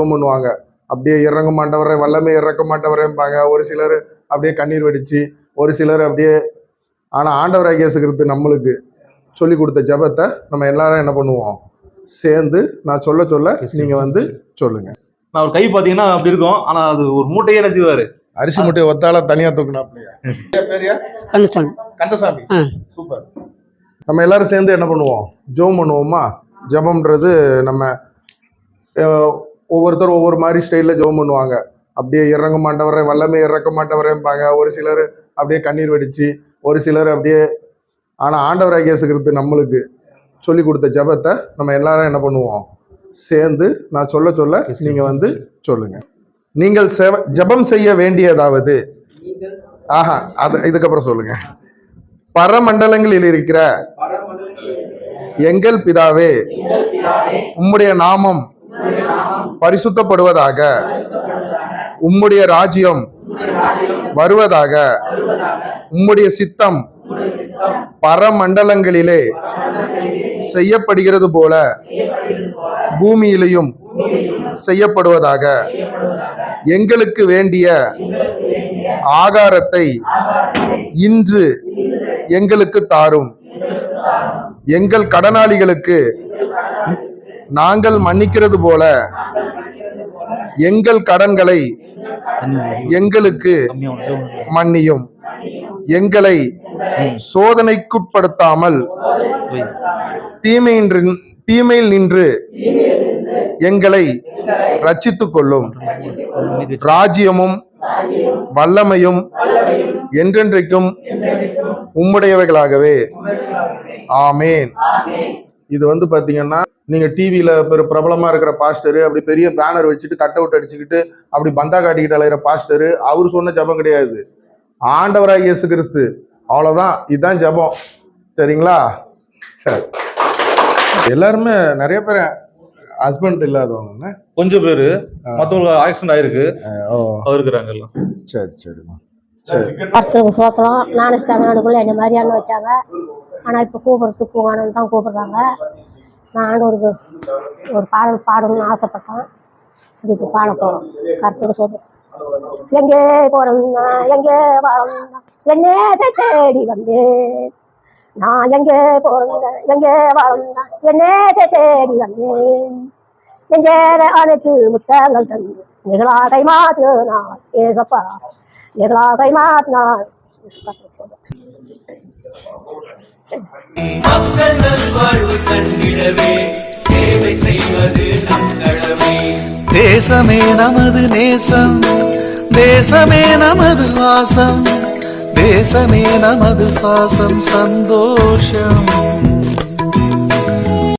பண்ணுவாங்க. அப்படியே இறங்க மாட்டவரை வல்லமை இறக்க மாட்டவரேம்பாங்க. ஒரு சிலர் அப்படியே கண்ணீர் வெடிச்சு, ஒரு சிலர் அப்படியே. ஆனா ஆண்டவராகிய இயேசு கிறிஸ்து நம்மளுக்கு சொல்லி கொடுத்த ஜெபத்தை நம்ம எல்லாரும் என்ன பண்ணுவோம், சேர்ந்து நான் சொல்ல சொல்ல நீங்க வந்து சொல்லுங்க. நான் ஒரு கை பாத்தீங்கன்னா அப்படி இருக்கும், ஆனா அது ஒரு மூட்டையே என்ன செய்வாரு, அரிசி மூட்டையை ஒத்தால தனியா தூக்கணும். கந்தசாமி. சூப்பர். நம்ம எல்லாரும் சேர்ந்து என்ன பண்ணுவோம், ஜெபம் பண்ணுவோமா? ஜெபம்ன்றது நம்ம ஒவ்வொருத்தரும் ஒவ்வொரு மாதிரி ஸ்டைல்ல ஜெபம் பண்ணுவாங்க. அப்படியே இறங்க மாட்டவரை வல்லமை இறக்க மாட்டவரேம்பாங்க. ஒரு சிலர் அப்படியே கண்ணீர் வெடிச்சு, ஒரு சிலர் அப்படியே. ஆனா ஆண்டவராகிய இயேசு கிறிஸ்து நம்மளுக்கு சொல்லி கொடுத்த ஜெபத்தை நம்ம எல்லாரும் என்ன பண்ணுவோம், சேர்ந்து நான் சொல்ல சொல்ல நீங்க வந்து சொல்லுங்க. நீங்கள் ஜெபம் செய்ய வேண்டியதாவது, அது இதுக்கப்புறம் சொல்லுங்க. பரமண்டலங்களில் இருக்கிற எங்கள் பிதாவே, உம்முடைய நாமம் பரிசுத்தப்படுவதாக, உம்முடைய ராஜ்யம் வருவதாக, உம்முடைய சித்தம் பரமண்டலங்களிலே செய்யப்படுகிறது போல பூமியிலையும் செய்யப்படுவதாக. எங்களுக்கு வேண்டிய ஆகாரத்தை இன்று எங்களுக்கு தாரும். எங்கள் கடனாளிகளுக்கு நாங்கள் மன்னிக்கிறது போல எங்கள் கடன்களை எங்களுக்கு மன்னியும். எங்களை சோதனைக்குட்படுத்தாமல் தீமையில் நின்று எங்களை ரட்சித்துக் கொள்ளும். ராஜ்யமும் வல்லமையும் என்றென்றைக்கும் உம்முடையவைகளாகவே. ஆமேன். இது வந்து பாத்தீங்கன்னா, நீங்க டிவியில பிரபலமா இருக்கிற பாஸ்டரு, அப்படி பெரிய பேனர் வச்சுட்டு கட் அவுட் அடிச்சுக்கிட்டு அப்படி பந்தா காட்டிக்கிட்டு அலையிற பாஸ்டரு, அவரு சொன்ன ஜெபம் கிடையாது. ஆண்டவராகிய இயேசு கிறிஸ்து. அவ்வளவுதான், இதுதான் ஜெபம். சரிங்களா? சரி. எல்லாருமே நிறைய பேர் ஹஸ்பண்ட் இல்லாதவங்க, கொஞ்சம் பேரு மத்தவங்க ஆக்சிடென்ட் ஆயிருக்கு, இருக்கிறாங்க எல்லாம். சரி சரிம்மா. சோத்திரம். நானும் தமிழ்நாடுக்குள்ள என்ன மாதிரியான வச்சாங்க. ஆனால் இப்போ கூப்பிட்றதுக்கு பூங்கானு தான் கூப்பிடுறாங்க. நான் ஆண்டவருக்கு ஒரு பாடல் பாடணும்னு ஆசைப்பட்டேன். அது இப்போ பாட போகிறோம். கருத்துக்கு சொல்கிறேன். எங்கே போகிறோம்னா எங்கே வாழ்ந்தா என்னே தேடி வந்தேன். நான் எங்கே போகிறேங்க எங்கே வாழ்ந்தா என்னே தேடி வந்தேன். நெஞ்சேர அனைத்து முத்தங்கள் தந்து நிகழாகை மாற்றினார் ஏசப்பா, நிகழாகை மாற்றினார். மக்கள் நல்வாழ்வு கண்டிடவே சேவை செய்வது நம் கடமை. தேசமே நமது நேசம், தேசமே நமது வாசம், தேசமே நமது சுவாசம், சந்தோஷம்.